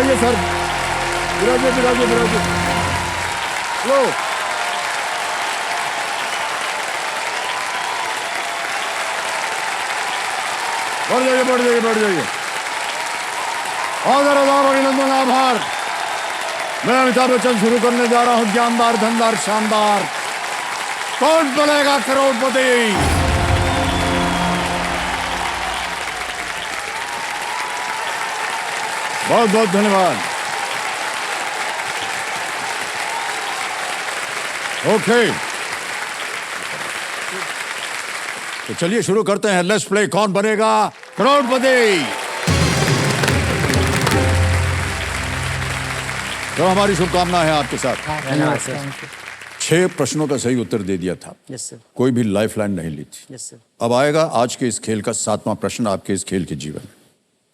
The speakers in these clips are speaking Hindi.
आइए सर, विराजिए विराजिए विराजिए। लो, बढ़ जाइए बढ़ जाइए बढ़ जाइए। आदर आदर अभिनंदन आभार। मैं अमिताभ बच्चन शुरू करने जा रहा हूं। ज्ञानदार, धनदार, शानदार। कौन बनेगा करोड़पति? बहुत बहुत धन्यवाद। ओके, तो चलिए शुरू करते हैं। लेट्स प्ले कौन बनेगा करोड़पति। तो हमारी शुभकामना है आपके साथ। धन्यवाद सर। 6 प्रश्नों का सही उत्तर दे दिया था। Yes sir. कोई भी लाइफ लाइन नहीं ली थी। Yes sir. अब आएगा आज के इस खेल का 7वां प्रश्न आपके इस खेल के जीवन में।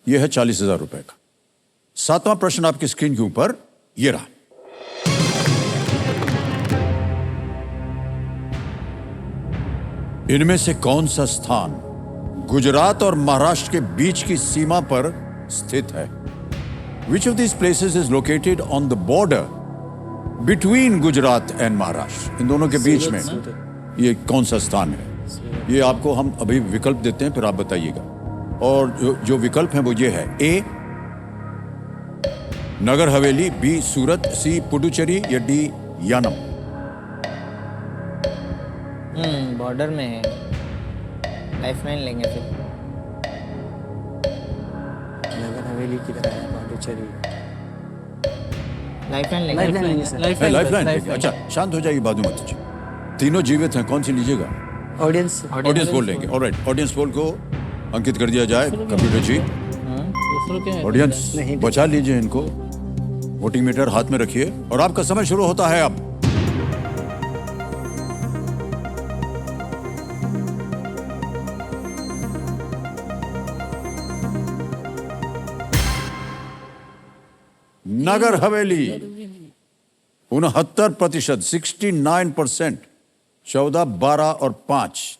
यह है 40,000 रुपए का। 7वां प्रश्न आपकी स्क्रीन के ऊपर ये रहा। इनमें से कौन सा स्थान गुजरात और महाराष्ट्र के बीच की सीमा पर स्थित है? Which of these places is located on the border between Gujarat and Maharashtra? इन दोनों के बीच में ये कौन सा स्थान है? ये आपको हम अभी विकल्प देते हैं, फिर आप बताइएगा। और जो विकल्प है वो ये है। ए नगर हवेली, बी सूरत, सी पुडुचेरी या डी यानम। बॉर्डर में है। लाइफलाइन लेंगे फिर। नगर हवेली की तरह है पुडुचेरी। लाइफलाइन लेंगे सर। लाइफलाइन। अच्छा, शांत हो जाइए, बाजू मत कीजिए। तीनों जीवित हैं, कौन सी लीजिएगा? ऑडियंस पोल लेंगे। ऑलराइट, ऑडियंस पोल को अंकित कर दिया जाए। कंप्यूटर जी, ऑडियंस बचा लीजिए इनको। वोटिंग मीटर हाथ में रखिए और आपका समय शुरू होता है अब। नगर हवेली 69%, 69%। 14, 12 और 5।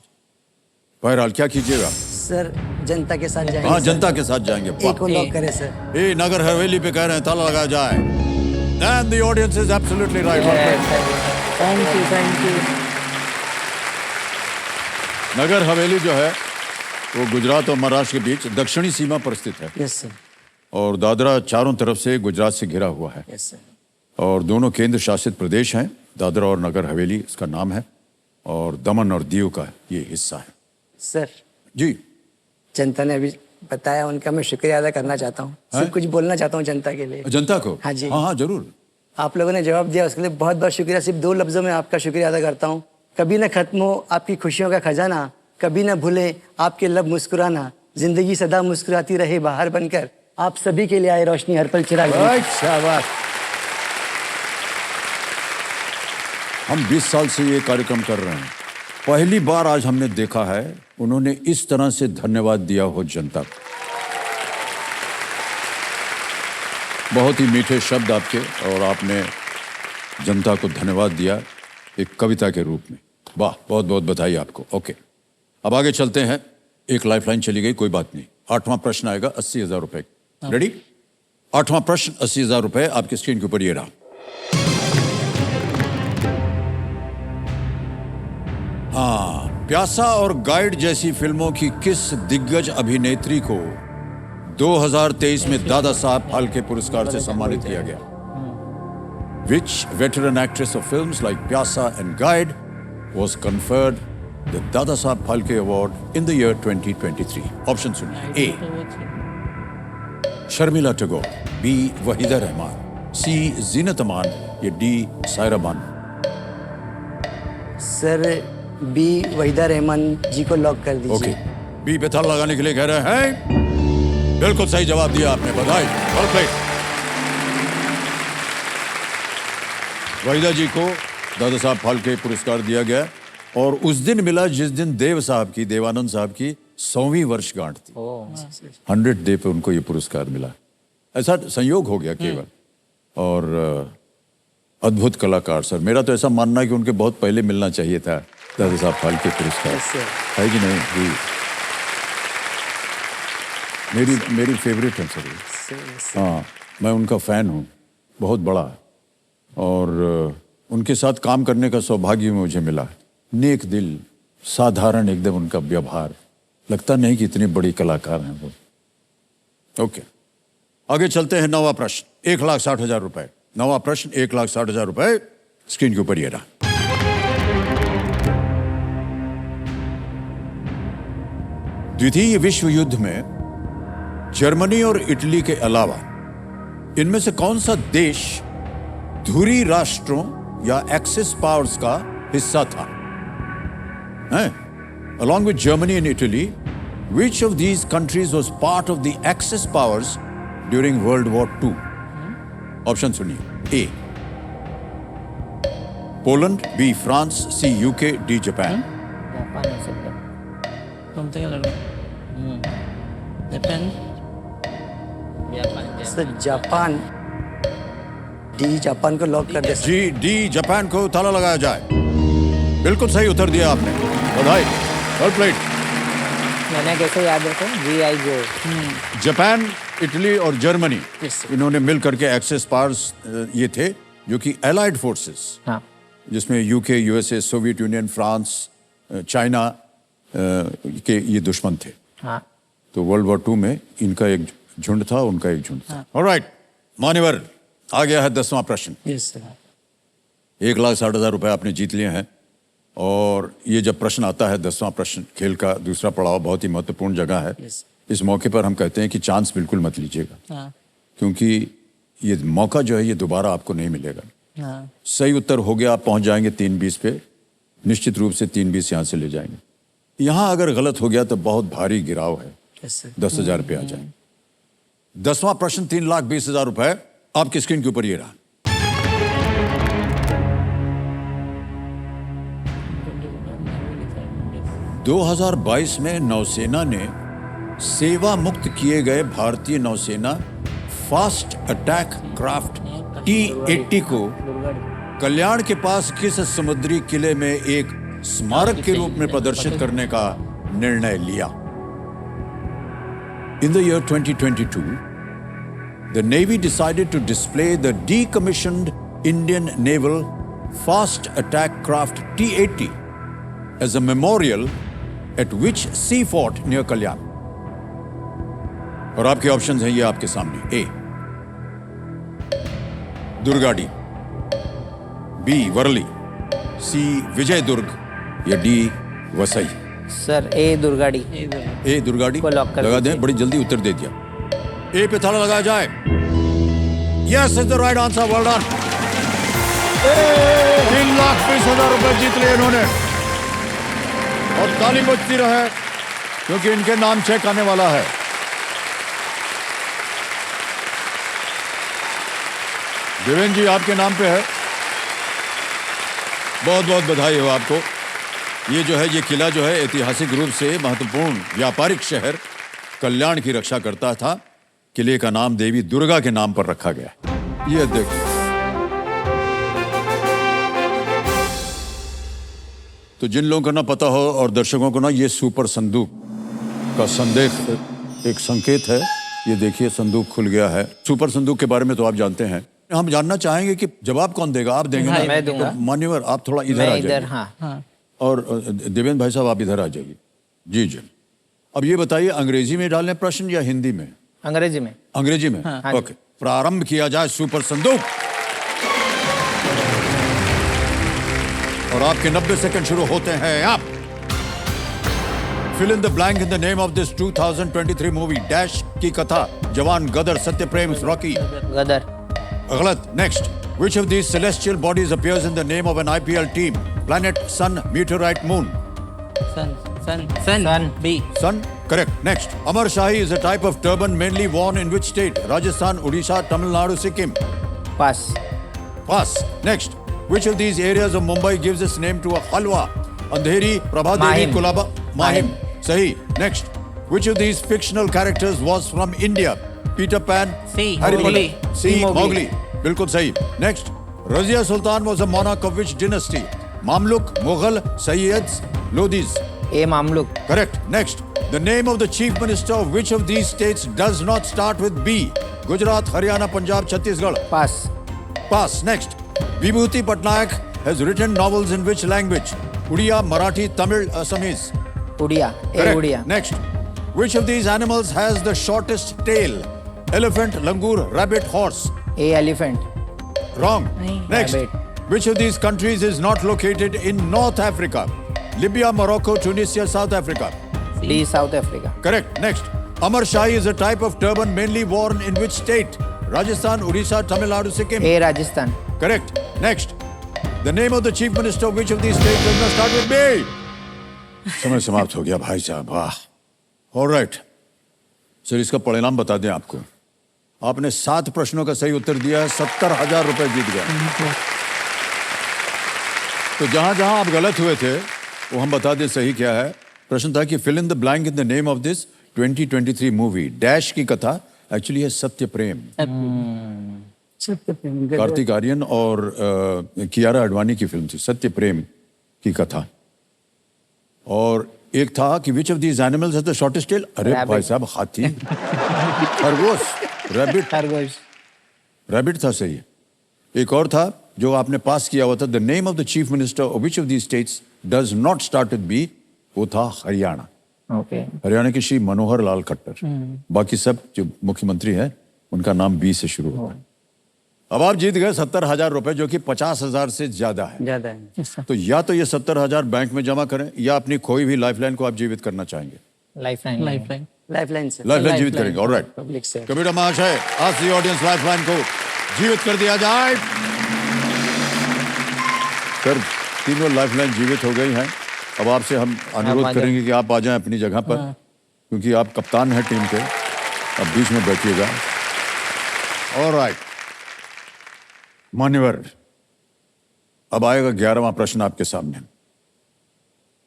बहरहाल क्या कीजिएगा सर? जनता के साथ जाएंगे। हाँ, जनता के साथ जाएंगे। एक को लॉक करें सर। ये नगर हवेली पे कह रहे हैं ताला लगाया जाए। And the audience is absolutely right. Thank you. Nagar Haveli जो है वो गुजरात और महाराष्ट्र के बीच दक्षिणी सीमा पर स्थित है। Yes sir. और दादरा चारों तरफ से गुजरात से घिरा हुआ है। Yes sir. और दोनों केंद्र शासित प्रदेश हैं। दादरा और नगर हवेली इसका नाम है, और दमन और दीव का ये हिस्सा है। सर जी, जनता ने अभी बताया, उनका मैं शुक्रिया अदा करना चाहता हूँ। सिर्फ कुछ बोलना चाहता हूँ जनता के लिए। जनता को? हाँ जी। हाँ जरूर। आप लोगों ने जवाब दिया, उसके लिए बहुत बहुत शुक्रिया। सिर्फ 2 लफ्जों में आपका शुक्रिया अदा करता हूँ। कभी न खत्म हो आपकी खुशियों का खजाना, कभी न भूले आपके लब मुस्कुराना, जिंदगी सदा मुस्कुराती रहे बाहर बनकर, आप सभी के लिए आए रोशनी हर पल चिराग। शाबाश। हम 20 साल से ये कार्यक्रम कर रहे हैं। पहली बार आज हमने देखा है उन्होंने इस तरह से धन्यवाद दिया हो जनता को। बहुत ही मीठे शब्द आपके, और आपने जनता को धन्यवाद दिया एक कविता के रूप में। वाह, बहुत बहुत बधाई आपको। ओके, अब आगे चलते हैं। एक लाइफलाइन चली गई, कोई बात नहीं। 8वां प्रश्न आएगा 80,000 रुपए। रेडी? 8वां प्रश्न 80,000 रुपए आपकी स्क्रीन के ऊपर ये रहा। हाँ, प्यासा और गाइड जैसी फिल्मों की किस दिग्गज अभिनेत्री को 2023 में दादा साहब फाल्के पुरस्कार से सम्मानित किया गया? Which veteran actress of films like Pyasa and Guide was conferred the Dada Saheb Phalke Award in the year 2023? Option सुनिए। A Sharmila Tagore, B Waheeda Rehman, C जीनत अमान या D Saira Bano. Sir B Waheeda Rehman ji को लॉक कर दीजिए। ओके, बी पे ताला लगाने के लिए कह रहे हैं। बिल्कुल सही जवाब दिया आपने, बधाई। Well played. वहीदा जी को दादा साहब फाल्के पुरस्कार दिया गया, और उस दिन मिला जिस दिन देवानंद साहब की 100वीं वर्षगांठ थी। 100th डे पे उनको ये पुरस्कार मिला। ऐसा संयोग हो गया केवल। और अद्भुत कलाकार सर, मेरा तो ऐसा मानना है कि उनके बहुत पहले मिलना चाहिए था दादा साहब फाल्के पुरस्कार। है कि नहीं? जी, मेरी फेवरेट है सर। हाँ, मैं उनका फ़ैन हूँ, बहुत बड़ा, और उनके साथ काम करने का सौभाग्य मुझे मिला है। नेक दिल, साधारण एकदम उनका व्यवहार, लगता नहीं कि इतनी बड़ी कलाकार हैं वो। ओके, आगे चलते हैं। 9वां प्रश्न 1,60,000 रुपए। 9वां प्रश्न 1,60,000 रुपए। स्क्रीन के ऊपर ये रहा। द्वितीय विश्व युद्ध में जर्मनी और इटली के अलावा इनमें से कौन सा देश धुरी राष्ट्रों या एक्सिस पावर्स का हिस्सा था? Along with Germany and Italy, which of these countries was part of the Axis powers during World War II? Option सुनिए। A. Poland, B. France, C. UK, D. Japan. Japan हो सकता है। तुमसे क्या लग रहा है? Japan. Sir Japan, D Japan को लॉक कर दे सर। जी, डी जापान को ताला लगाया जाए। बिल्कुल सही उत्तर दिया आपने, बधाई, वेल प्लेड। मैंने कैसे याद रखा? GI जो जापान, इटली और जर्मनी, Yes, sir. इन्होंने मिल करके एक्सेस पावर्स ये थे जो कि एलाइड फोर्सेस, हाँ जिसमें UK, USA, Soviet union, France, China के ये दुश्मन थे। हाँ तो वर्ल्ड वॉर 2 में इनका एक झुंड था, उनका एक झुंड था। ऑलराइट, मान्यवर, आ गया है 10वां प्रश्न। Yes sir. 1,60,000 रुपए आपने जीत लिए हैं। और ये जब प्रश्न आता है 10वां प्रश्न, खेल का दूसरा पड़ाव, बहुत ही महत्वपूर्ण जगह है। Yes. इस मौके पर हम कहते हैं कि चांस बिल्कुल मत लीजिएगा, हाँ क्योंकि ये मौका जो है ये दोबारा आपको नहीं मिलेगा। हाँ सही उत्तर हो गया, आप पहुंच जाएंगे 320 पे, निश्चित रूप से 320 यहाँ से ले जाएंगे। यहाँ अगर गलत हो गया तो बहुत भारी गिराव है, यस सर। 10,000 रुपये आ जाएंगे। 10वां प्रश्न 3,20,000 रुपए आपकी स्क्रीन के ऊपर ये रहा। हाँ 2022 में नौसेना ने सेवा मुक्त किए गए भारतीय नौसेना फास्ट अटैक क्राफ्ट T-80 को कल्याण के पास किस समुद्री किले में एक स्मारक के रूप में प्रदर्शित करने का निर्णय लिया? In the year 2022, the Navy decided to display the decommissioned Indian naval fast attack craft T-80 as a memorial at which sea fort near Kalyan? और आपके ऑप्शंस हैं ये आपके सामने। A. Durgadi, B. Worli, C. विजय दुर्ग या D. वसई। सर ए दुर्गाड़ी। ए दुर्गाडी को लॉक कर लगा दीजिए। दें, बड़ी जल्दी उत्तर दे दिया। ए पे ताला लगाया जाए। Yes is the right answer, well done. 3,20,000 रुपए जीत लिए इन्होंने, और ताली बजती रहे क्योंकि इनके नाम चेक आने वाला है। देवेंद्र जी आपके नाम पे है, बहुत बहुत बधाई हो आपको। ये जो है, ये किला जो है ऐतिहासिक रूप से महत्वपूर्ण व्यापारिक शहर कल्याण की रक्षा करता था। किले का नाम देवी दुर्गा के नाम पर रखा गया। ये देखो, तो जिन लोगों को ना पता हो और दर्शकों को ना, ये सुपर संदूक का संदेश एक संकेत है। ये देखिए, संदूक खुल गया है। सुपर संदूक के बारे में तो आप जानते हैं। हम जानना चाहेंगे कि जवाब कौन देगा? आप देंगे हाँ, ना? मैं दूंगा। तो मान्यवर आप थोड़ा इधर मैं आ इधर। जाइए। हाँ और देवेंद्र भाई साहब आप इधर आ जाइए। जी जी। अब ये बताइए, अंग्रेजी में डालें प्रश्न या हिंदी में? अंग्रेजी में। अंग्रेजी में। हाँ। ओके, प्रारंभ किया जाए सुपर संदूक। और आपके 90 सेकंड शुरू होते हैं। आप fill in the blank in the name of this 2023 movie dash की कथा। जवान, गदर, सत्य, प्रेम, रॉकी। गदर। गलत। Next, which of these celestial bodies appears in the name of an IPL team? Planet, sun, meteorite, moon. Sun B. Sun, correct. Next, Amar Shahi is a type of turban mainly worn in which state? Rajasthan, Odisha, Tamil Nadu, Sikkim. Pass. Pass. Next, which of these areas of Mumbai gives its name to a halwa? Andheri, Prabhadevi, Mahim. Kulaba, Mahim. Sahi. Next, which of these fictional characters was from India? Peter Pan, C. Harry Mowgli. Potter. C. Mowgli. बिल्कुल सही। Next, Razia Sultan was a monarch of which dynasty? Mamluk, Mughal, Sayyids, Lodhis. A Mamluk, Correct. Next. The name of the chief minister of which of these states does not start with B? Gujarat, Haryana, Punjab, Chhattisgarh. Pass, Pass. Next. Vibhuti Patnaik has written novels in which language? Udiya, Marathi, Tamil, Assamese. Odia, A Correct. Odia, Next. Which of these animals has the shortest tail? Elephant, langur, rabbit, horse. A elephant, Wrong. नहीं. Next. Rabbit. Which of these countries is not located in North Africa? Libya, Morocco, Tunisia, South Africa. D south Africa, Correct. Next. Amar Shahi is a type of turban mainly worn in which state? Rajasthan, Odisha, Tamil Nadu, Sikkim. A Rajasthan, Correct. Next. The name of the chief minister of which of these states does not start with B? समय समाप्त हो गया भाई साहब, वाह. All right. सर इसका परिणाम बता दें आपको. आपने 7 प्रश्नों का सही उत्तर दिया है, 70,000 रुपए जीत गए. तो जहां जहां आप गलत हुए थे वो हम बता दें सही क्या है. प्रश्न था कि fill in the blank in the name of this 2023 movie. Dash की कथा एक्चुअली है सत्य प्रेम. कार्तिक आर्यन और कियारा आडवाणी की फिल्म थी सत्य प्रेम की कथा. और एक था कि which of these animals has the shortest tail. अरे Rabbit. भाई साहब, हाथी, खरगोश, रैबिट. खरगोश, रैबिट था सही. एक और था जो आपने पास किया हुआ था. The name of the chief minister of which of these states does not start with B. वो था हरियाणा. ओके, हरियाणा के श्री मनोहर लाल खट्टर. बाकी सब जो मुख्यमंत्री हैं उनका नाम बी से शुरू होता है. अब आप जीत गए 70,000 रुपए, जो कि 50,000 से ज्यादा है. ज्यादा है. तो या तो ये 70,000 बैंक में जमा करें या अपनी खोई हुई लाइफलाइन को आप जीवित करना चाहेंगे. Lifeline, lifeline. लाइफलाइन से लाइफलाइन जीवित करेंगे. ऑलराइट. पब्लिक से कबीर महाशय, आज दी ऑडियंस लाइफलाइन को जीवित कर दिया जाए. सर तीनों लाइफलाइन जीवित हो गई हैं. अब आपसे हम अनुरोध करेंगे कि आप आ जाएं अपनी जगह पर, क्योंकि आप कप्तान हैं टीम के. अब बीच में बैठिएगा. ऑलराइट मान्यवर, अब आएगा 11वां प्रश्न आपके सामने.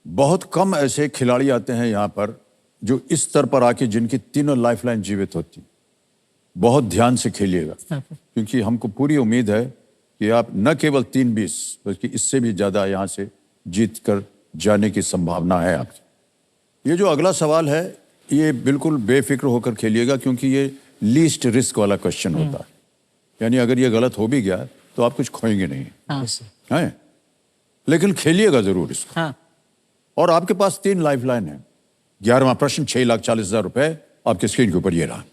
बहुत कम ऐसे खिलाड़ी आते हैं यहाँ पर जो इस स्तर पर आके जिनकी तीनों लाइफलाइन जीवित होती. बहुत ध्यान से खेलिएगा, क्योंकि हमको पूरी उम्मीद है कि आप न केवल 3-20 बल्कि इससे भी ज्यादा यहाँ से जीत कर जाने की संभावना है आपकी. ये जो अगला सवाल है ये बिल्कुल बेफिक्र होकर खेलिएगा, क्योंकि ये लीस्ट रिस्क वाला क्वेश्चन होता है. यानी अगर ये गलत हो भी गया तो आप कुछ खोएंगे नहीं. हाँ. हैं? लेकिन खेलिएगा जरूर इसको. हाँ. और आपके पास 3 लाइफलाइन है. 11वां प्रश्न 6,40,000 रुपए आपके स्क्रीन के ऊपर ये रहा.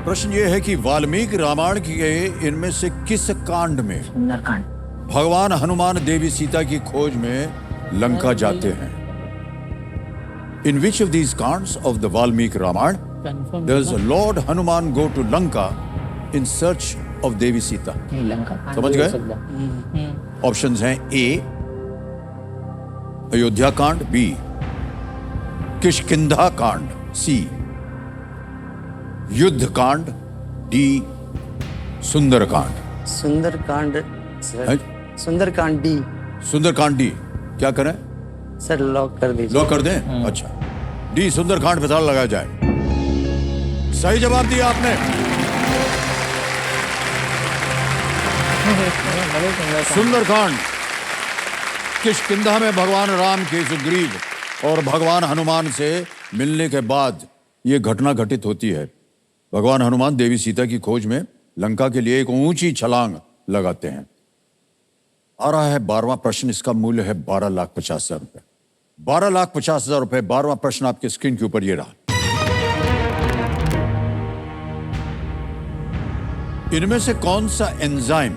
प्रश्न ये है कि वाल्मीकि रामायण के इनमें से किस कांड में सुंदरकांड, भगवान हनुमान देवी सीता की खोज में लंका जाते हैं. In which of these kands of the Valmiki Ramayana Confirm. does Lord Hanuman go to Lanka in search of देवी सीता? लंका, समझ गए? ऑप्शंस हैं ए अयोध्या कांड, बी किष्किंधा कांड, सी युद्ध कांड, D Sundarkand. Sundarkand sir. Sundarkand D. Sundarkand D. क्या करें? सर लॉक कर दीजिए. लॉक कर दें? अच्छा, डी सुंदरकांड पे ताला लगाया जाए. सही जवाब दिया आपने. सुंदरकांड किष्किंधा में भगवान राम के सुग्रीव और भगवान हनुमान से मिलने के बाद यह घटना घटित होती है. भगवान हनुमान देवी सीता की खोज में लंका के लिए एक ऊंची छलांग लगाते हैं. आ रहा है 12वां प्रश्न. इसका मूल्य है 12,50,000 रुपए. 12,50,000 रुपए. 12वां प्रश्न आपके स्क्रीन के ऊपर ये रहा. इनमें से कौन सा एंजाइम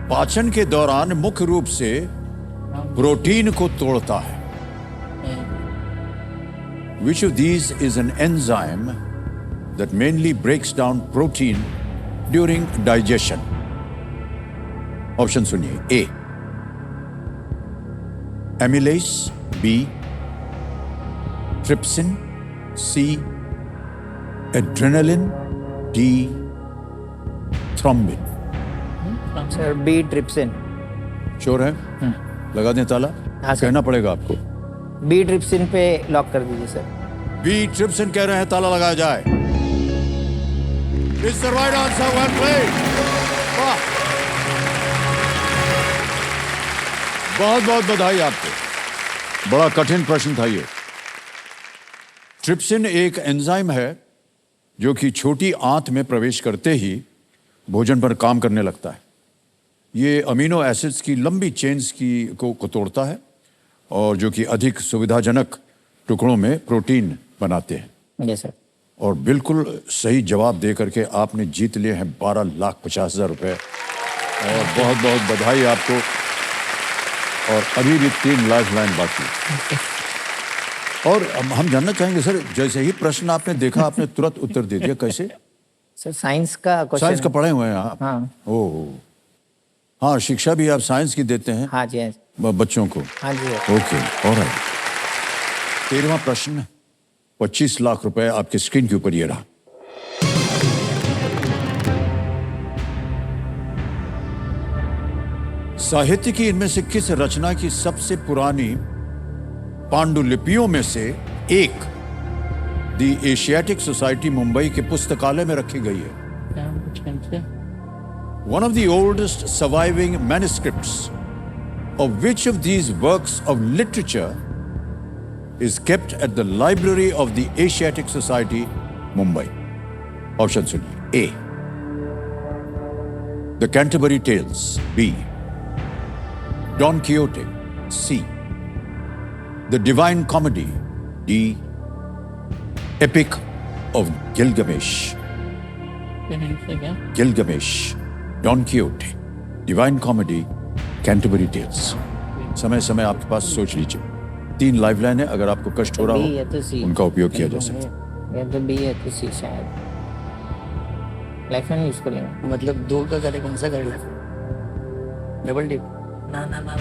पाचन के दौरान मुख्य रूप से प्रोटीन को तोड़ता है? Which of these is an enzyme that mainly breaks down protein during digestion? Option सुनिए. A amylase, B trypsin, C adrenaline, D thrombin. Sir B trypsin. Sure है? लगा दें ताला? हाँ सर. कहना पड़ेगा आपको. बी ट्रिप्सिन पे लॉक कर दीजिए सर. बी ट्रिप्सिन कह रहे हैं, ताला लगाया जाए. It's the right answer. Well played. वाह. बहुत बहुत बधाई आपको। बड़ा कठिन प्रश्न था ये। ट्रिप्सिन एक एंजाइम है जो कि छोटी आंत में प्रवेश करते ही भोजन पर काम करने लगता है। ये अमीनो एसिड्स की लंबी चेन्स को तोड़ता है और जो कि अधिक सुविधाजनक टुकड़ों में प्रोटीन बनाते हैं। Yes sir. और बिल्कुल सही जवाब दे करके आपने जीत लिए हैं 12,50,000 रुपए। और बहुत बहुत बधाई आपको। और अभी भी 3 लाइफलाइन बाकी। और हम जानना चाहेंगे सर, जैसे ही प्रश्न आपने देखा आपने तुरंत उत्तर दे दिया, कैसे? सर साइंस का क्वेश्चन। साइंस का पढ़े हुए हैं आप? हाँ। ओह, हाँ, शिक्षा भी आप साइंस की देते हैं? हाँ जी, हाँ जी। बच्चों को? हाँ जी। Okay, alright. 13वां प्रश्न, 25 लाख रुपए आपके स्क्रीन के ऊपर ये रहा। साहित्य की इनमें से किस रचना की सबसे पुरानी पांडुलिपियों में से एक द एशियाटिक सोसाइटी मुंबई के पुस्तकालय में रखी गई है? One of the oldest surviving manuscripts of which of these works of literature is kept at the library of the Asiatic Society, Mumbai? Option सुनिए। A. The Canterbury Tales. B. Don Quixote. C. The Divine Comedy. D. Epic of Gilgamesh. Gilgamesh, Don Quixote, Divine Comedy, Canterbury Tales. समय समय आपके पास सोच लीजिए। 3 लाइफलाइन है, अगर आपको कष्ट हो रहा B या तो हो C। उनका उपयोग किया जा सकता है। या तो बी या तो सी शायद। लाइफलाइन यूज करेंगे। मतलब 2 का करें, कौन सा करें? Double dip? ना ना ना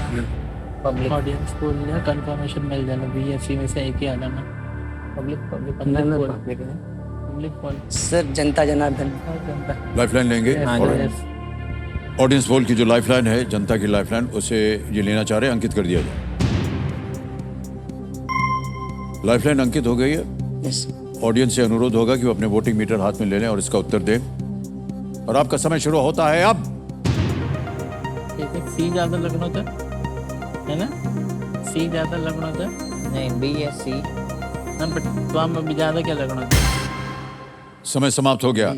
पब्लिक ऑडियंस को कंफर्मेशन मिल जाना, बीएससी में से एक ही आ जाना। पब्लिक पब्लिक ना ना बोल। पब्लिक है। पब्लिक कौन? सर जनता जनार्दन। लाइफलाइन लेंगे? हाँ, Alright. ऑडियंस पोल की जो लाइफलाइन है, जनता की लाइफलाइन, उसे ये लेना चाह रहे हैं, अंकित कर दिया जाए। लाइफलाइन अंकित हो गई है। यस। ऑडियंस से अनुरोध होगा कि वो अपने वोटिंग मीटर हाथ में ले लें और इसका उत्तर दें। और आपका समय शुरू होता है अब। सी ज्यादा लगना था, है ना? सी ज्यादा लगना था नहीं, बी या सी। ना, बट तो हम अभी ज्यादा क्या लगना था? समय समाप्त हो गया।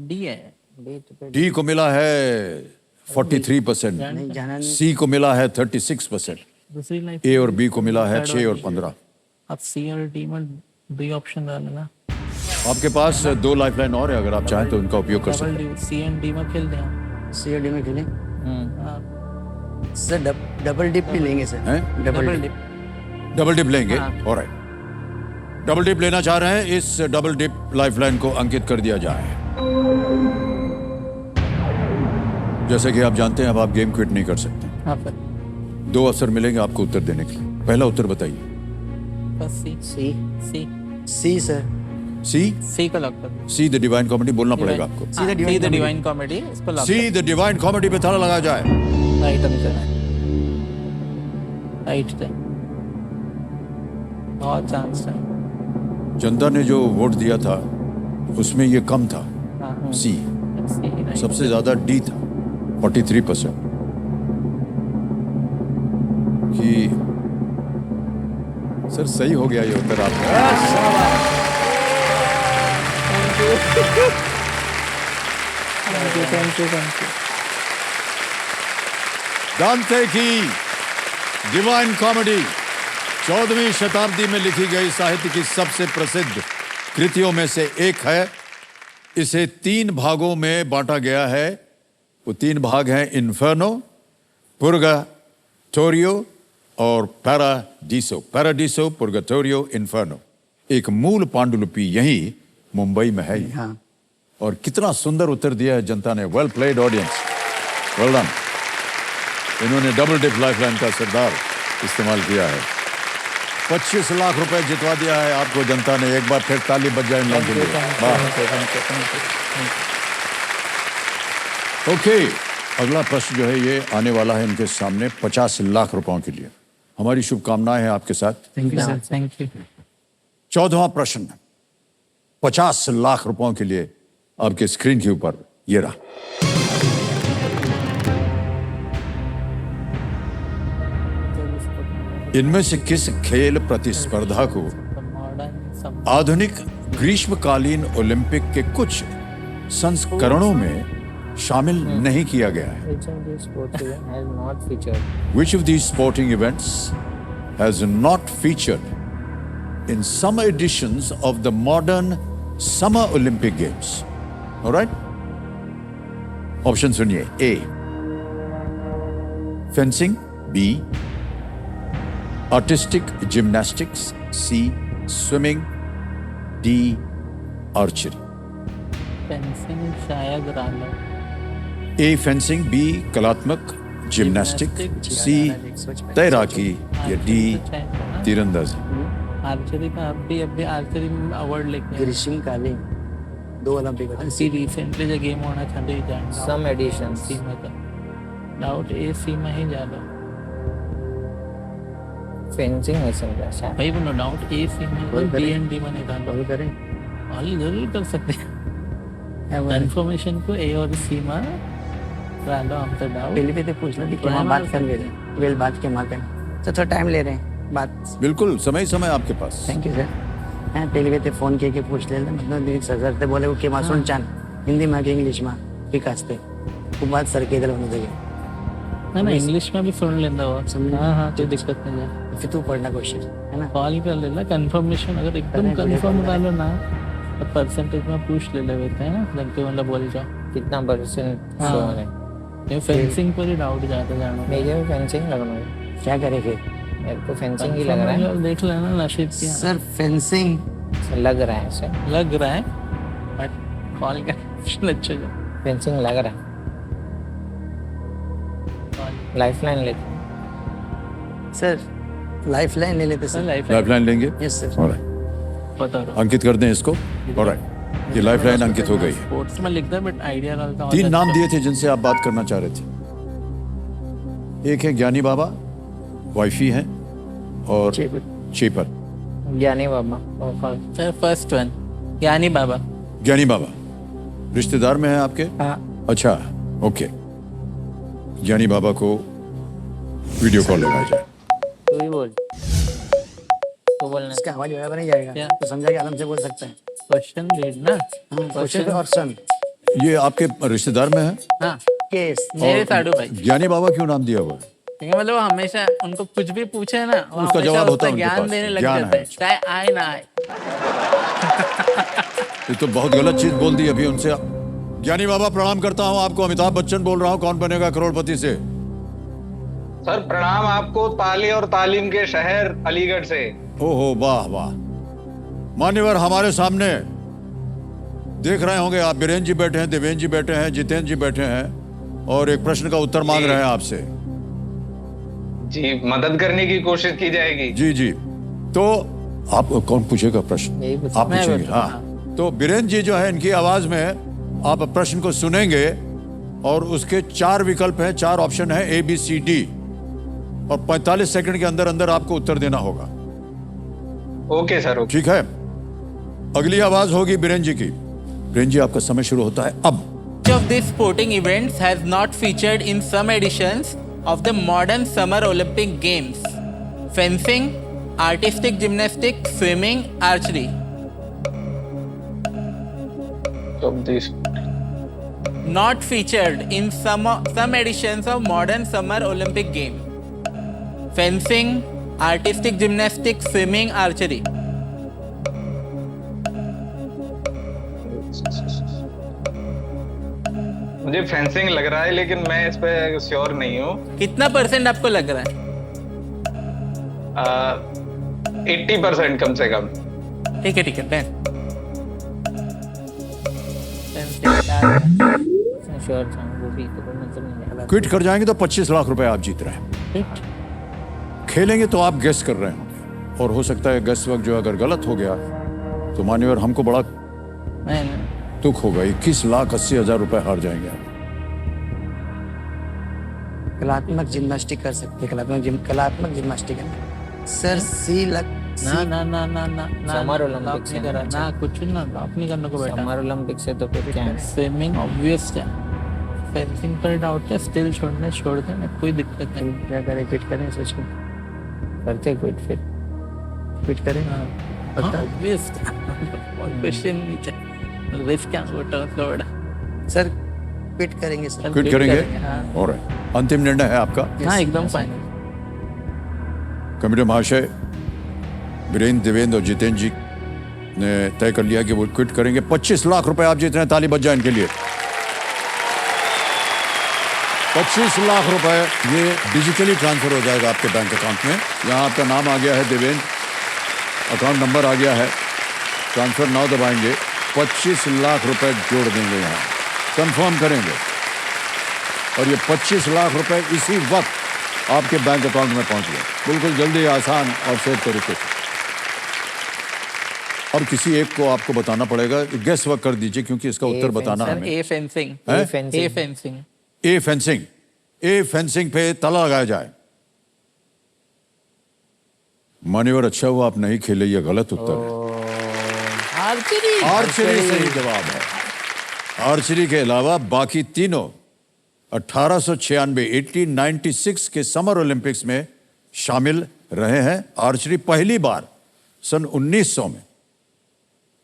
डी है। बी तो फिर डी को मिला है 43%, नहीं जाना नहीं। सी को मिला है 36%, दूसरी लाइफ ए और बी को मिला है 6 और 15। अब सी और डी में 2 ऑप्शन डाल लेना। आपके पास 2 लाइफलाइन और है, अगर आप चाहें तो उनका उपयोग कर सकते double D, C and D में खेल दें हम। सीआरडी में खेलें? हाँ, सर डबल डिप भी लेंगे सर। हैं? Double double dip. Dip. Double dip लेंगे? हाँ। ऑलराइट, डबल डिप लेना चाह रहे हैं। इस डबल डिप लाइफलाइन को अंकित कर दिया जाए। जैसे कि आप जानते हैं, अब आप गेम क्विट नहीं कर सकते। हाँ सर। 2 अवसर मिलेंगे आपको उत्तर देने के लिए। पहला उत्तर बताइए। बस सी। सी। सी। सी सर। सी? सी को लॉक कर दो। सी द डिवाइन कॉमेडी बोलना पड़ेगा आपको। सी द डिवाइन कॉमेडी, इसको lock see the divine comedy पे ताला लगाया जाए। राइट आंसर है। राइट है। बहुत चांस है। जनता ने जो वोट दिया था उसमें ये कम था, हाँ, सी। सी राइट। सबसे ज्यादा डी था, 43%। कि सर सही हो गया ये उत्तर आपका। Thank you. दांते की डिवाइन कॉमेडी 14वीं शताब्दी में लिखी गई साहित्य की सबसे प्रसिद्ध कृतियों में से एक है। इसे 3 भागों में बांटा गया है। वो 3 भाग हैं इन्फर्नो, पुर्गाटोरियो और पैराडीसो। Paradiso, पुर्गाटोरियो, inferno. एक मूल पांडुलिपि यही मुंबई में है। हाँ। और कितना सुंदर उत्तर दिया है जनता ने। Well played audience, well done. इन्होंने डबल डिप लाइफलाइन का सरदार इस्तेमाल किया है। 25 लाख रुपए जितवा दिया है आपको जनता ने। एक बार फिर ताली बज जाए इन लोगों के लिए। वाह। ओके, अगला प्रश्न जो है ये आने वाला है इनके सामने 50 लाख रुपयों के लिए। हमारी शुभकामनाएं हैं आपके साथ। Thank you sir. Thank you. 14वां प्रश्न 50 लाख रुपयों के लिए आपके स्क्रीन के ऊपर ये रहा। इनमें से किस खेल प्रतिस्पर्धा को मॉडर्न आधुनिक ग्रीष्मकालीन ओलंपिक के कुछ संस्करणों में शामिल नहीं किया गया है? Which of these sports event has not featured? Which of these sporting events has not featured in some editions of the modern Summer Olympic Games? All right? Option सुनिए. A. Fencing. B. Artistic gymnastics. C. Swimming. D. Archery. Fencing शायद रालो A. Fencing. B. कलात्मक जिम्नास्टिक. C. तैराकी. या D. तीरंदाजी. आर्चरी का अभी आर्चरी में अवार्ड लेके ग्रीष्मकालीन 2 ओलंपिक होते हैं। अभी रिसेंटली जो गेम होना था तो जान Some editions. सीमा का डाउट ए सीमा ही जा लो Fencing है समझा शायद. भाई बोलो डाउट ए सीमा बोल करें। बी एंड डी में निकाल लो कॉल करें ऑल जरूर कर सकते हैं क्या बोल रहे हैं? कंफर्मेशन को ए और सीमा डालो हम तो डाउट पहले भी तो पूछ लो कि क्या बात कर ले रहे हैं, वेल बात के माँ तो थोड़ा टाइम ले रहे हैं बात। बिल्कुल समय समय आपके पास. Thank you sir. हाँ पहले भी तो फोन के फोन ले मतलब सर ते बोले के मासून चान हिंदी में के इंग्लिश में विकास थे वो बात सर के इधर होने देंगे ना ना इंग्लिश में भी सुन लेता हो समझ- हाँ हाँ कोई दिक्कत नहीं है फिर तू पढ़ना कोशिश है ना. कॉल कर लेना कंफर्मेशन अगर एकदम करें, कंफर्म करें। डालो ना तो परसेंटेज में पूछ ले लेते हैं ना जब के मतलब बोल जाओ कितना परसेंट हाँ। शो है? ये फेंसिंग पर ही डाउट जाता जानो मुझे भी फेंसिंग लग रहा है. क्या करें फिर मेरे को फेंसिंग ही लग रहा है. देख लेना नशीब क्या सर फेंसिंग लग रहा है सर. लग रहा है बट कॉल का ऑप्शन अच्छा है फेंसिंग लग रहा है. लाइफलाइन लेते हैं. सर लाइफ लाइन ले लेते सर. लाइफ लाइफलाइन लेंगे. Yes sir. Alright. बता रहा अंकित कर दें इसको. ऑलराइट. ये लाइफलाइन अंकित हो गई है. स्पोर्ट्स में लिखता है बट आइडिया रहता 3 नाम दिए थे जिनसे आप बात करना चाह रहे थे. एक है ज्ञानी बाबा, वाइफी हैं और चेपर. ज्ञानी बाबा. सर फर्स्ट वन यानी बाबा ज्ञानी बाबा रिश्तेदार में है आपके? हाँ अच्छा ओके. ज्ञानी बाबा को वीडियो कॉल लगाया जाए. तू ही बोल. तो बोलना. इसका आवाज बराबर नहीं जाएगा क्या? तो समझा के आराम से बोल सकते हैं. क्वेश्चन रीड ना क्वेश्चन और सन ये आपके रिश्तेदार में है? हाँ केस. मेरे साडू भाई ज्ञानी बाबा क्यों नाम दिया हुआ है? क्योंकि मतलब वो हमेशा उनको कुछ भी पूछे ना वो उसका हमेशा जवाब होता उसका है उनके ज्ञान पास। देने लग ज्ञान जाते है हैं चाहे आए ना आए ये तो बहुत गलत चीज बोल दी अभी उनसे. ज्ञानी बाबा प्रणाम करता हूँ आपको. अमिताभ बच्चन बोल रहा हूँ. कौन बनेगा करोड़पति से? सर प्रणाम आपको ताली और तालीम के शहर अलीगढ़ से। ओहो वाह वाह. मान्यवर हमारे सामने देख रहे होंगे आप. बीरेन जी बैठे हैं, देवेंद्र जी बैठे हैं, जितेंद्र जी बैठे हैं और एक प्रश्न का उत्तर मांग रहे हैं आपसे. जी मदद करने की कोशिश की जाएगी। जी जी. तो आप कौन पूछेगा प्रश्न? यही पूछ. आप मैं पूछेंगे. पूछूंगा, हाँ. तो बीरेन जी जो है इनकी आवाज में आप प्रश्न को सुनेंगे और उसके 4 विकल्प हैं, 4 ऑप्शन है A B C D और 45 सेकंड के अंदर अंदर आपको उत्तर देना होगा. Okay sir okay. ठीक है. अगली आवाज होगी बीरेन जी की. बीरेन जी आपका समय शुरू होता है अब. Which of these sporting events has not featured in some editions of the modern Summer Olympic Games? Fencing, artistic gymnastics, swimming, archery. Not featured in some editions of modern Summer Olympic Games. Fencing, artistic gymnastics, swimming, archery. मुझे फेंसिंग लग रहा है लेकिन मैं इस पे श्योर नहीं हूँ। कितना परसेंट आपको लग रहा है? 80% कम से कम। ठीक है डन. श्योर था वो भी तो कोई मतलब नहीं है. क्विट कर जाएंगे तो 25 लाख रुपए आप जीत रहे हैं. खेलेंगे तो आप गेस कर रहे होंगे और हो सकता है गेस वक्त जो अगर गलत हो गया तो मान्यवर हमको बड़ा दुख होगा. 21,80,000 रुपए हार जाएंगे आप. कलात्मक जिम्नास्टिक कर सकते हैं. कलात्मक जिम्नास्टिक है ना सर. सी लग ना ना ना ना ना ना Summer Olympics नहीं है करा ना. ना कुछ ना लॉक नहीं करने को बैठा. समर ओलंपिक से तो फिर क्या है? स्विमिंग ऑब्वियस है. फेंसिंग पर डाउट है. स्टिल छोड़ देना कोई दिक्कत नहीं. क्या करें, फिट करें सोच के. करते क्विट फिर। क्विट करें? क्वेश्चन रिस्क क्या थोड़ा सर क्विट करेंगे सर। क्विट करेंगे? हाँ और अंतिम निर्णय है आपका? हाँ एकदम फाइनल। कमेटी महाशय वीरेंद्र, देवेंद्र और जितेंद्र जी ने तय कर लिया कि वो क्विट करेंगे। 25 लाख रुपए आप जीत रहे हैं, ताली बज जाए इनके लिए। 25 लाख रुपए ये डिजिटली ट्रांसफर हो जाएगा आपके बैंक अकाउंट में। यहाँ आपका नाम आ गया है देवेंद्र, अकाउंट नंबर आ गया है, ट्रांसफर नाउ दबाएंगे, 25 लाख रुपए जोड़ देंगे, यहाँ कंफर्म करेंगे और ये 25 लाख रुपए इसी वक्त आपके बैंक अकाउंट में पहुंच गए। बिल्कुल जल्दी, आसान और सेफ तरीके से। और किसी एक को आपको बताना पड़ेगा, गेस वर्क कर दीजिए क्योंकि इसका उत्तर बताना सर हमें। ए फेंसिंग। हैं? ए फेंसिंग। ए फेंसिंग। ए फेंसिंग पे ताला लगाया जाए। मान्यवर अच्छा हुआ आप नहीं खेले, ये गलत उत्तर है। आर्चरी। आर्चरी सही जवाब है। आर्चरी के अलावा बाकी तीनों 1896, 1896 के समर ओलंपिक्स में शामिल रहे हैं। आर्चरी पहली बार सन 1900 में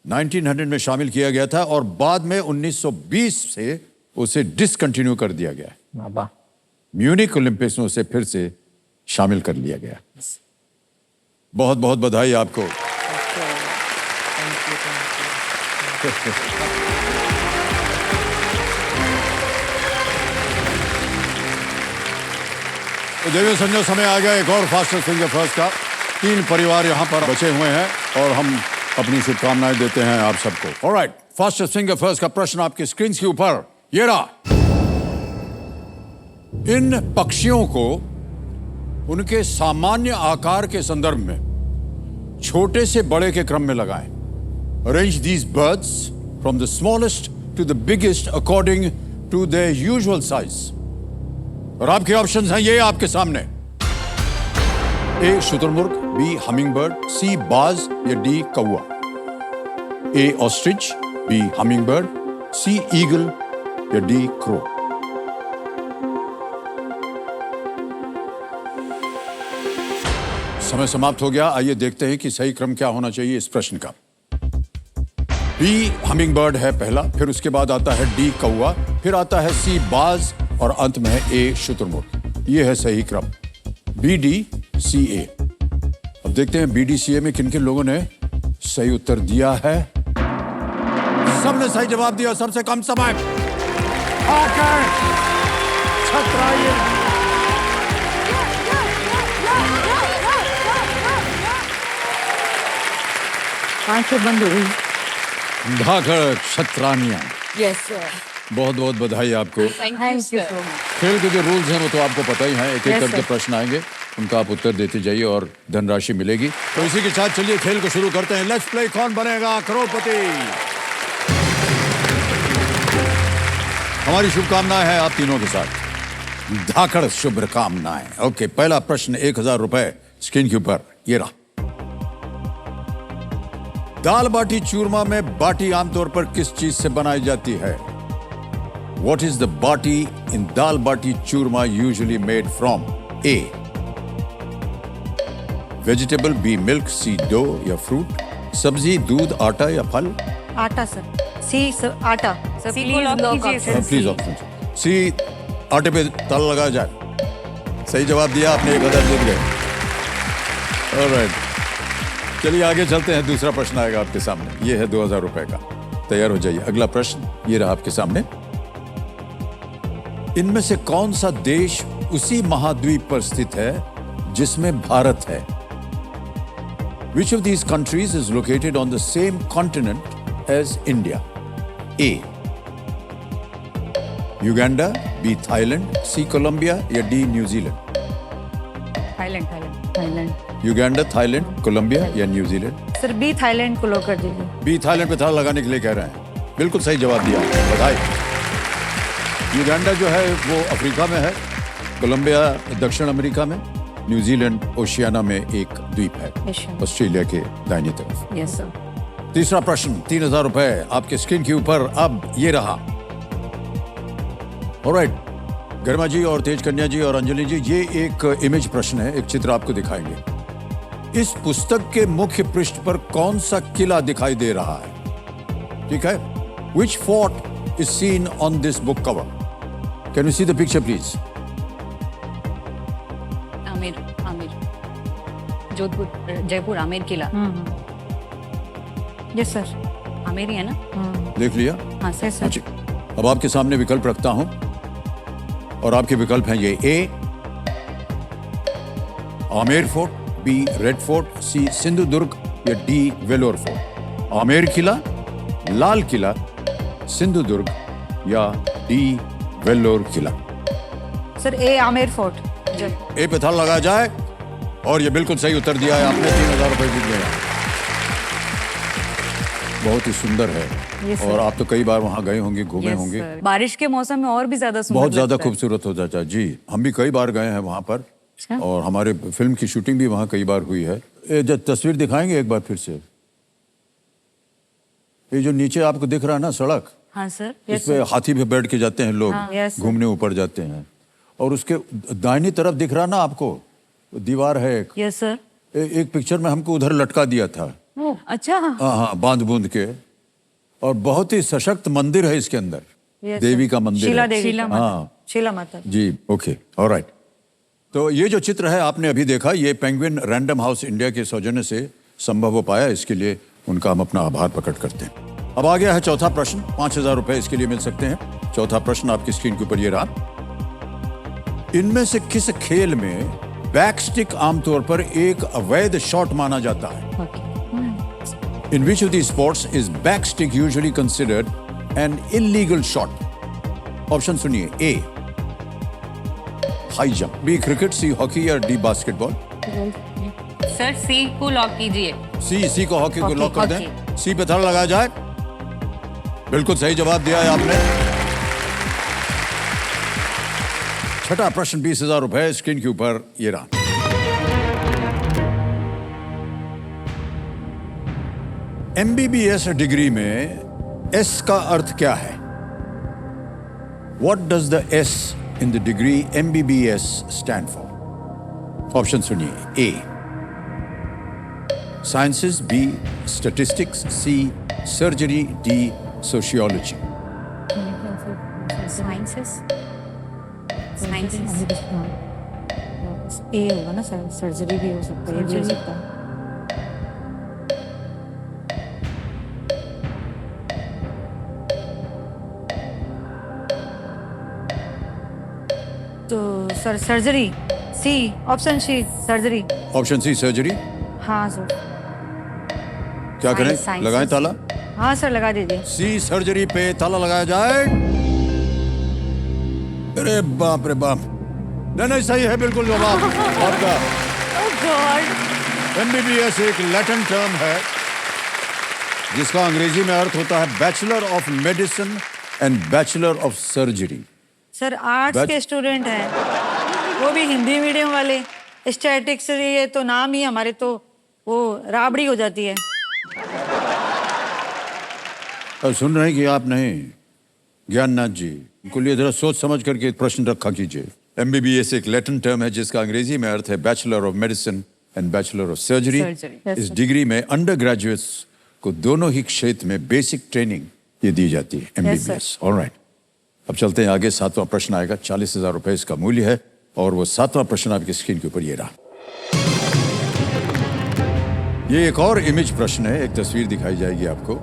1900 में शामिल किया गया था और बाद में 1920 से उसे डिसकंटिन्यू कर दिया गया। बाबा म्यूनिक ओलंपिक्स में उसे फिर से शामिल कर लिया गया। बहुत बहुत बधाई आपको। तो देवी संजय, समय आ गया एक और फास्टेस्ट फिंगर फर्स्ट का। 3 परिवार यहाँ पर बचे हुए हैं और हम अपनी शुभकामनाएं देते हैं आप सबको। ऑलराइट, फास्टेस्ट फिंगर फर्स्ट का प्रश्न आपके स्क्रीन के ऊपर ये रहा। इन पक्षियों को उनके सामान्य आकार के संदर्भ में छोटे से बड़े के क्रम में लगाएं। Arrange these birds from the smallest to the biggest according to their usual size. और आपके ऑप्शंस हैं ये आपके सामने। ए शुतुरमुर्ग, बी हमिंगबर्ड, सी बाज या डी कौवा। ए ऑस्ट्रिच, बी हमिंगबर्ड, सी ईगल या डी क्रो। समय समाप्त हो गया। आइए देखते हैं कि सही क्रम क्या होना चाहिए इस प्रश्न का। बी हमिंगबर्ड है पहला, फिर उसके बाद आता है डी कौवा, फिर आता है सी बाज और अंत में है ए शुतुरमुर्ग। ये है सही क्रम, बी डी सी ए। अब देखते हैं बी डी सी ए में किन किन लोगों ने सही उत्तर दिया है। सबने सही जवाब दिया। सबसे कम समय आकर छतराइए। आंखें बंद हो गई। धाकड़ छतरानिया। Yes sir. बहुत बहुत बधाई आपको। Thank you so much. खेल के जो रूल्स हैं वो तो आपको पता ही है। एक एक Yes, करके sir. प्रश्न आएंगे, उनका आप उत्तर देते जाइए और धनराशि मिलेगी। तो इसी के साथ चलिए खेल को शुरू करते हैं। लेट्स प्ले कौन बनेगा करोड़पति। हमारी शुभकामनाएं हैं आप तीनों के साथ। धाकड़ शुभकामनाएं। ओके, पहला प्रश्न 1000 रुपए स्क्रीन के ऊपर ये रहा। दाल बाटी चूरमा में बाटी आमतौर पर किस चीज से बनाई जाती है? What is the bati in dal bati churma usually made from? A. Vegetable, B. Milk, C. Dough या fruit, सब्जी, दूध, आटा या फल? आटा सर। सी आटा सर। प्लीज लॉक कीजिए प्लीज ऑप्शन सी। आटे पे ताला लगाया जाए। सही जवाब दिया आपने, 1000 जीत गए। ऑलराइट, चलिए आगे चलते हैं। दूसरा प्रश्न आएगा आपके सामने, ये है 2000 रुपए का। तैयार हो जाइए। अगला प्रश्न ये रहा आपके सामने। इनमें से कौन सा देश उसी महाद्वीप पर स्थित है जिसमें भारत है? Which of these countries is located on the same continent as India? A. Uganda, B. Thailand, C. Colombia या D. New Zealand? Thailand Thailand Thailand. Uganda, Thailand, Colombia या न्यूजीलैंड? सर बी थाईलैंड को लॉक कर दीजिए। बी थाईलैंड पे ताला लगाने के लिए कह रहे हैं। बिल्कुल सही जवाब दिया, बधाई। युगांडा जो है वो अफ्रीका में है, कोलंबिया दक्षिण अमेरिका में, न्यूजीलैंड ओशियाना में एक द्वीप है, ऑस्ट्रेलिया के दाहिनी तरफ। Yes sir. तीसरा प्रश्न 3000 रुपए आपके स्क्रीन के ऊपर अब ये रहा। ऑलराइट, गरिमा जी और तेज कन्या जी और अंजलि जी, ये एक इमेज प्रश्न है, एक चित्र आपको दिखाएंगे। इस पुस्तक के मुख्य पृष्ठ पर कौन सा किला दिखाई दे रहा है? ठीक है, which fort is seen on this book cover? Can you see the picture please? Amer, Amer, Jodhpur, Jaipur, Amer किला। यस सर, आमेर ही है ना? देख लिया? हाँ सर। अच्छा, अब आपके सामने विकल्प रखता हूं और आपके विकल्प हैं ये: A Amer fort, B red fort, C Sindhudurg या डी वेलोर फोर्ट। आमेर किला, लाल किला, सिंधुदुर्ग या डी वेल्लोर किला। Sir A Amer fort. A पे था लगाया जाए और ये बिल्कुल सही उत्तर दिया है आपने। 3000 रुपए जीत गए। बहुत ही सुंदर है और आप तो कई बार वहां गए होंगे, घूमे होंगे। बारिश के मौसम में और भी ज्यादा सुंदर बहुत ज्यादा लगता है। खूबसूरत हो जाता है जी। हम भी कई बार गए हैं वहां पर और हमारे फिल्म की शूटिंग भी वहां कई बार हुई है। ये जो तस्वीर दिखाएंगे एक बार फिर से, ये जो नीचे आपको दिख रहा है ना सड़क, हाँ सर। इस पे हाथी पे बैठ के जाते हैं लोग, यस घूमने ऊपर जाते हैं। और उसके दाहिनी तरफ दिख रहा ना आपको दीवार है एक। Yes sir. एक पिक्चर में हमको उधर लटका दिया था। अच्छा। हाँ, बांध बूंद के। और बहुत ही सशक्त मंदिर है इसके अंदर, देवी का मंदिर शीला है। देवी। हाँ शीला माता जी। Okay, alright. तो ये जो चित्र है आपने अभी देखा, ये पेंगुइन रैंडम हाउस इंडिया के सौजन्य से संभव हो पाया। इसके लिए उनका हम अपना आभार प्रकट करते हैं। अब आ गया है चौथा प्रश्न। 5000 रुपए इसके लिए मिल सकते हैं। चौथा प्रश्न आपकी स्क्रीन के ऊपर ये रहा। इनमें से किस खेल में बैकस्टिक आमतौर पर एक अवैध शॉट माना जाता है? In which of these sports is backstick usually considered an illegal shot? Option सुनिए: A high jump, B cricket, C hockey या डी बास्केटबॉल। सर सी को लॉक कीजिए। सी को हॉकी को लॉक कर दें। सी पे थर्ड लगाया जाए। बिल्कुल सही जवाब दिया है आपने। छठा प्रश्न 20,000 रुपए स्क्रीन के ऊपर ये रहा। MBBS डिग्री में एस का अर्थ क्या है? What does the S in the degree MBBS stand for? Option सुनिए: A sciences, B statistics, C surgery, D sociology. Sciences, sciences A होगा ना सर। सर्जरी भी हो सकता है, ये भी हो सकता है। तो sir surgery, C, option C surgery. Option C surgery. हाँ सर। क्या करें, Sciences. लगाएं ताला? हाँ सर लगा दीजिए। सी सर्जरी पे ताला लगाया जाए। अरे बाप रे बाप, नहीं सही है बिल्कुल जवाब आपका। MBBS एक लैटिन टर्म है जिसका अंग्रेजी में अर्थ होता है bachelor of medicine and bachelor of surgery. Sir arts के स्टूडेंट हैं, वो भी हिंदी मीडियम वाले। स्टैटिक्स ये तो नाम ही हमारे तो वो राबड़ी हो जाती है। सुन रहे हैं कि आप नहीं? ज्ञाननाथ जी, इनको लिए जरा सोच समझ करके प्रश्न रखा कीजिए। MBBS एक लैटिन टर्म है जिसका अंग्रेजी में अर्थ है bachelor of medicine and bachelor of surgery. इस डिग्री में अंडर ग्रेजुएट्स को दोनों ही क्षेत्र में बेसिक ट्रेनिंग ये दी जाती है, MBBS। ऑलराइट, अब चलते हैं आगे। 7वां प्रश्न आएगा। 40,000 रुपए इसका मूल्य है और वो 7वां प्रश्न आपकी स्क्रीन के ऊपर ये रहा। ये एक और इमेज प्रश्न है। एक तस्वीर दिखाई जाएगी आपको।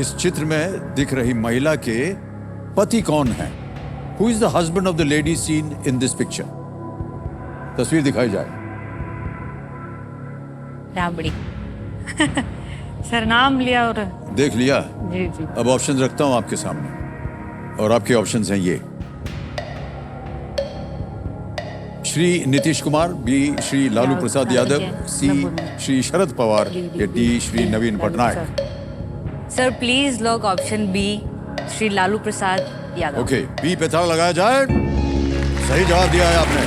इस चित्र में दिख रही महिला के पति कौन है? Who is the husband of the lady seen in this picture? तस्वीर दिखाई जाए। राबड़ी। सर नाम लिया और देख लिया? जी जी। अब ऑप्शन रखता हूं आपके सामने और आपके ऑप्शंस हैं ये: श्री नीतीश कुमार, बी श्री लालू प्रसाद यादव, सी श्री शरद पवार या D Shri Naveen Patnaik. Sir please lock option B, Shri Lalu Prasad Yadav. Okay, B पे ताला लगाया जाए। सही जवाब दिया है आपने।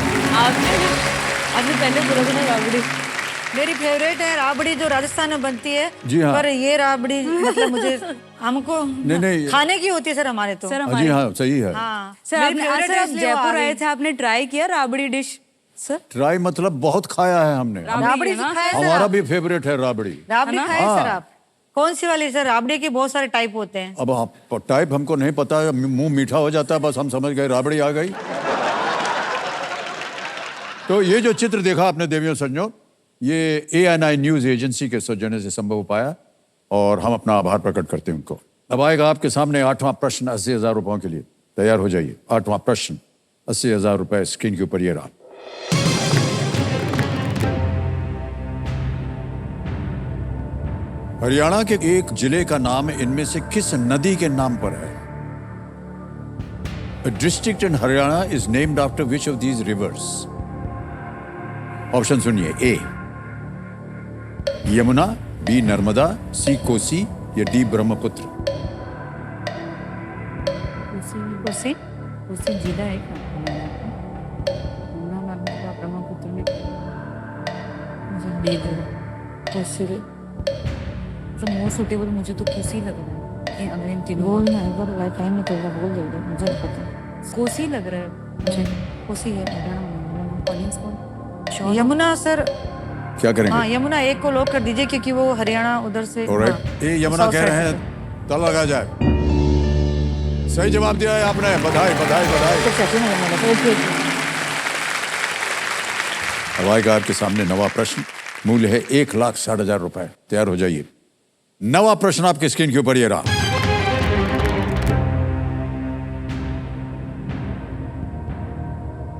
आपने पहले बोला था ना राबड़ी। मेरी फेवरेट है राबड़ी, जो राजस्थान में बनती है। जी हाँ। पर ये राबड़ी मतलब मुझे हमको नहीं। खाने की होती है सर हमारे तो। जी हाँ, सही है। हाँ सर मेरी आपने favorite सर है आप इसलिए वो आ जयपुर गई। आए थे, आपने ट्राई किया राबड़ी डिश? सर ट्राई मतलब बहुत खाया है हमने, राबड़ी खाए सर हमारा आप? भी फेवरेट है राबड़ी। राबड़ी है ना? खाए सर हाँ। आप? कौन सी वाली सर? राबड़ी के बहुत सारे टाइप होते हैं। अब टाइप हमको नहीं पता है, मुंह मीठा हो जाता है, बस हम समझ गए राबड़ी आ गई। तो ये जो चित्र देखा आपने देवियों सज्जनों, ये ANI न्यूज एजेंसी के सौजन्य से संभव हो पाया और हम अपना आभार प्रकट करते हैं उनको। अब आएगा आपके सामने 8वां प्रश्न 80,000 रुपयों के लिए। तैयार हो जाइए। 8वां प्रश्न 80,000 रुपए स्क्रीन के ऊपर ये रहा। हरियाणा के एक जिले का नाम इनमें से किस नदी के नाम पर है? A district in Haryana is named after which of these rivers? Option सुनिए। A Yamuna, B Narmada, C Kosi या D ब्रह्मपुत्र। कोसी कोसी जिला है क्या? यमुना, नर्मदा, ब्रह्मपुत्र में मुझे दे दो कोसी। तो मोर सुटेबल मुझे तो कोसी लग रहा है। अगर इन तीनों बोल ना एक बार टाइम में तो बोल दे मुझे नहीं पता। कोसी लग रहा है मुझे। कोसी है। यमुना सर। क्या करेंगे? हाँ यमुना एक को लॉक कर दीजिए क्योंकि वो हरियाणा उधर से। ऑलराइट, ये यमुना कह रहे हैं, तो लगा जाए। सही जवाब दिया है आपने, बधाई बधाई बधाई। अब आएगा आपके सामने नवा प्रश्न, मूल्य है 1,60,000 रुपए। तैयार हो जाइए। नवा प्रश्न आपके स्क्रीन के ऊपर ये रहा।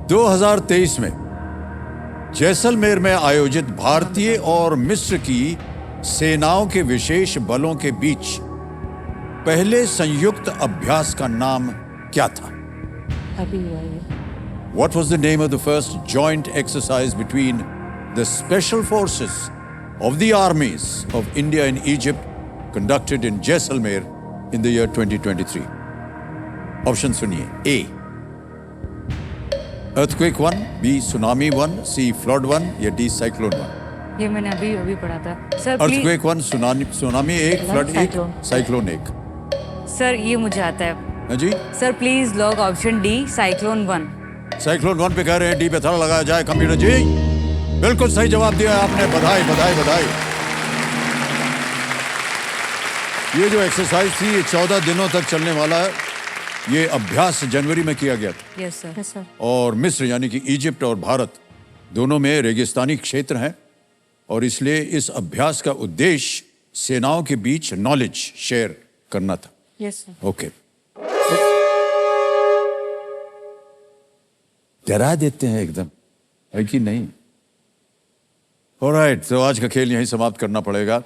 (2023) में जैसलमेर में आयोजित भारतीय और मिस्र की सेनाओं के विशेष बलों के बीच पहले संयुक्त अभ्यास का नाम क्या था? अभी हुआ है। What was the name of the first joint exercise between the special forces of the armies of India and Egypt conducted in Jaisalmer in the year 2023? Option सुनिए। A earthquake 1, B tsunami 1, C flood 1 या D cyclone 1। ये मैंने अभी अभी पढ़ा था sir. earthquake 1, tsunami 1, flood 1, cyclone 1। Sir ये मुझे आता है। हाँ जी, sir please lock option D cyclone 1। Cyclone 1 पे कह रहे हैं, डी पे थोड़ा लगाया जाए। कंप्यूटर जी बिल्कुल सही जवाब दिया आपने, बधाई बधाई बधाई। ये जो एक्सरसाइज थी ये 14 दिनों तक चलने वाला है। ये अभ्यास जनवरी में किया गया था। Yes sir. Yes sir. और मिस्र यानी कि इजिप्ट और भारत दोनों में रेगिस्तानी क्षेत्र हैं और इसलिए इस अभ्यास का उद्देश्य सेनाओं के बीच नॉलेज शेयर करना था। Yes sir. ओके, डरा देते हैं एकदम, है कि नहीं? ऑलराइट, तो आज का खेल यहीं समाप्त करना पड़ेगा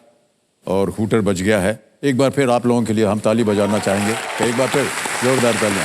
और हूटर बज गया है। एक बार फिर आप लोगों के लिए हम ताली बजाना चाहेंगे। एक बार फिर जोरदार तालियां।